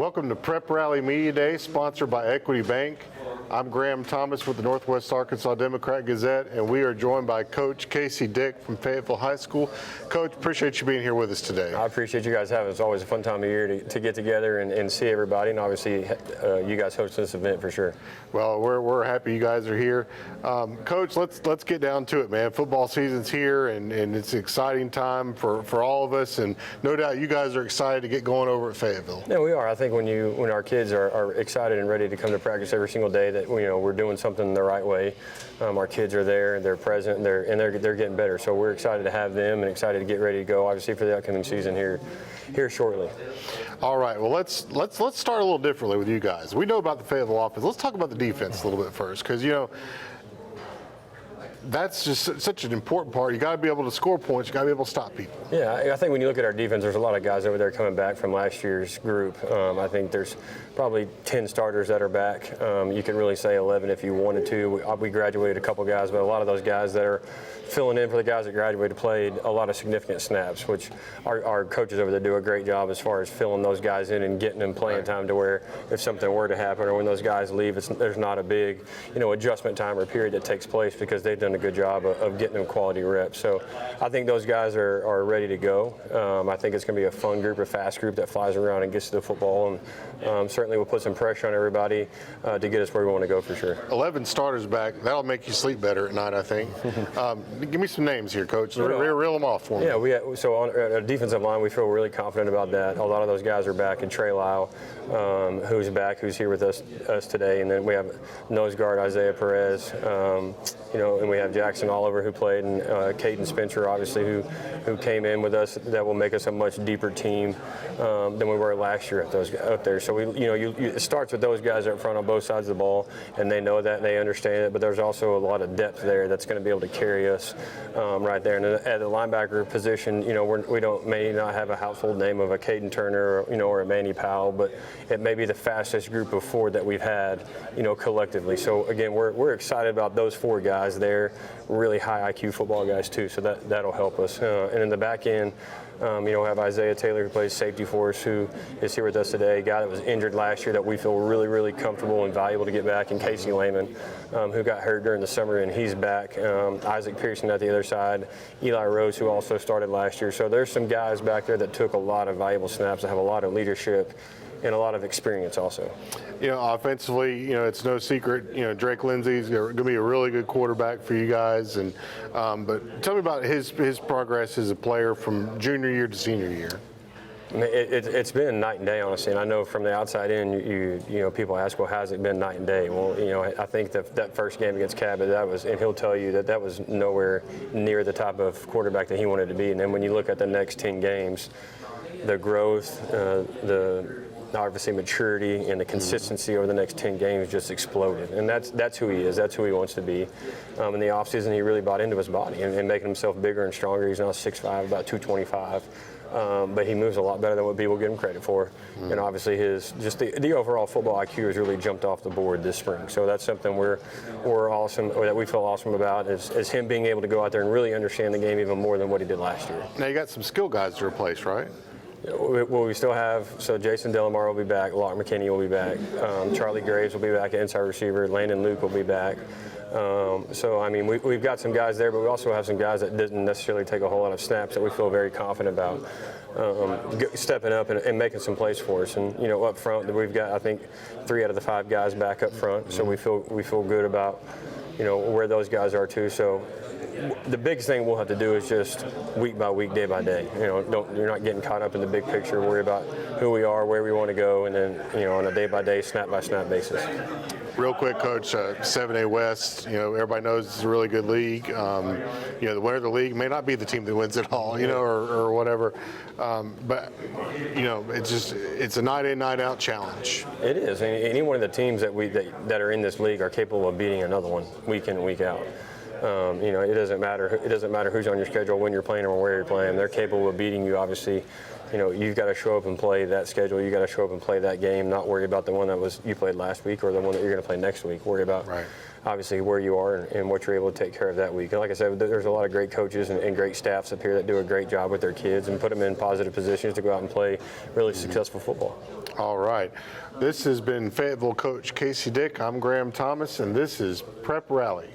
Welcome to Prep Rally Media Day, sponsored by Equity Bank. I'm Graham Thomas with the Northwest Arkansas Democrat-Gazette, and we are joined by Coach Casey Dick from Fayetteville High School. Coach, appreciate you being here with us today. I appreciate you guys having us. It's always a fun time of year to get together and see everybody, and obviously you guys host this event for sure. Well, we're happy you guys are here. Coach, let's get down to it, man. Football season's here, and it's an exciting time for all of us, and no doubt you guys are excited to get going over at Fayetteville. Yeah, we are. I think when our kids are excited and ready to come to practice every single day, that we're doing something the right way. Our kids are there, they're present, and they're getting better. So we're excited to have them and excited to get ready to go, obviously, for the upcoming season here shortly. All right. Well, let's start a little differently with you guys. We know about the Fayetteville offense. Let's talk about the defense a little bit first, because that's just such an important part. You got to be able to score points. You got to be able to stop people. Yeah, I think when you look at our defense, there's a lot of guys over there coming back from last year's group. I think there's probably 10 starters that are back. You can really say 11 if you wanted to. We graduated a couple guys, but a lot of those guys that are filling in for the guys that graduated played a lot of significant snaps, which our coaches over there do a great job as far as filling those guys in and getting them playing time to where if something were to happen or when those guys leave, there's not a big adjustment time or period that takes place because they've done a good job of getting them quality reps. So I think those guys are ready to go. I think it's going to be a fun group, a fast group that flies around and gets to the football, and certainly we'll put some pressure on everybody to get us where we want to go for sure. 11 starters back. That'll make you sleep better at night, I think. Give me some names here, Coach. Reel them off for me. Yeah, so on our defensive line, we feel really confident about that. A lot of those guys are back, and Trey Lyle, who's back, who's here with us today, and then we have nose guard Isaiah Perez, and we have Jackson Oliver who played, and Caden Spencer, obviously, who came in with us. That will make us a much deeper team than we were last year up there. So it starts with those guys up front on both sides of the ball, and they know that and they understand it. But there's also a lot of depth there that's going to be able to carry us right there. And at the linebacker position, we may not have a household name of a Caden Turner, or a Manny Powell, but it may be the fastest group of four that we've had, collectively. So again, we're excited about those four guys there. Really high IQ football guys too, so that'll help us. And in the back end, we have Isaiah Taylor, who plays safety for us, who is here with us today. A guy that was injured last year that we feel really, really comfortable and valuable to get back, and Casey Lehman, who got hurt during the summer, and he's back. Isaac Pearson at the other side, Eli Rose, who also started last year. So there's some guys back there that took a lot of valuable snaps, that have a lot of leadership and a lot of experience also. Offensively, it's no secret, Drake Lindsey's going to be a really good quarterback for you guys. And but tell me about his progress as a player from junior year to senior year. It's been night and day, honestly. And I know from the outside in, people ask, well, how's it been night and day? Well, I think that first game against Cabot, and he'll tell you that was nowhere near the type of quarterback that he wanted to be. And then when you look at the next 10 games, the growth, obviously maturity and the consistency over the next 10 games just exploded. And that's who he is. That's who he wants to be. In the offseason, he really bought into his body and making himself bigger and stronger. He's now 6'5", about 225. But he moves a lot better than what people give him credit for. And obviously the overall football IQ has really jumped off the board this spring. So that's something we're awesome, or that we feel awesome about, is him being able to go out there and really understand the game even more than what he did last year. Now you got some skill guys to replace, right? Well, we still have, so Jason Delamar will be back, Locke McKinney will be back, Charlie Graves will be back, inside receiver, Landon Luke will be back. We've got some guys there, but we also have some guys that didn't necessarily take a whole lot of snaps that we feel very confident about stepping up and making some plays for us. And up front, we've got, I think, 3 out of the 5 guys back up front, so we feel good about where those guys are too. So the biggest thing we'll have to do is just week by week, day by day. You're not getting caught up in the big picture. Worry about who we are, where we want to go, and then on a day by day, snap by snap basis. Real quick, Coach, 7A West, everybody knows it's a really good league. The winner of the league may not be the team that wins it all, or whatever. But it's a night in, night out challenge. It is. Any one of the teams that are in this league are capable of beating another one week in and week out. It doesn't matter. It doesn't matter who's on your schedule, when you're playing, or where you're playing. They're capable of beating you. Obviously, you've got to show up and play that schedule. You got to show up and play that game. Not worry about the one that you played last week or the one that you're going to play next week. Worry about obviously where you are and what you're able to take care of that week. And like I said, there's a lot of great coaches and great staffs up here that do a great job with their kids and put them in positive positions to go out and play really successful football. All right. This has been Fayetteville coach Casey Dick. I'm Graham Thomas, and this is Prep Rally.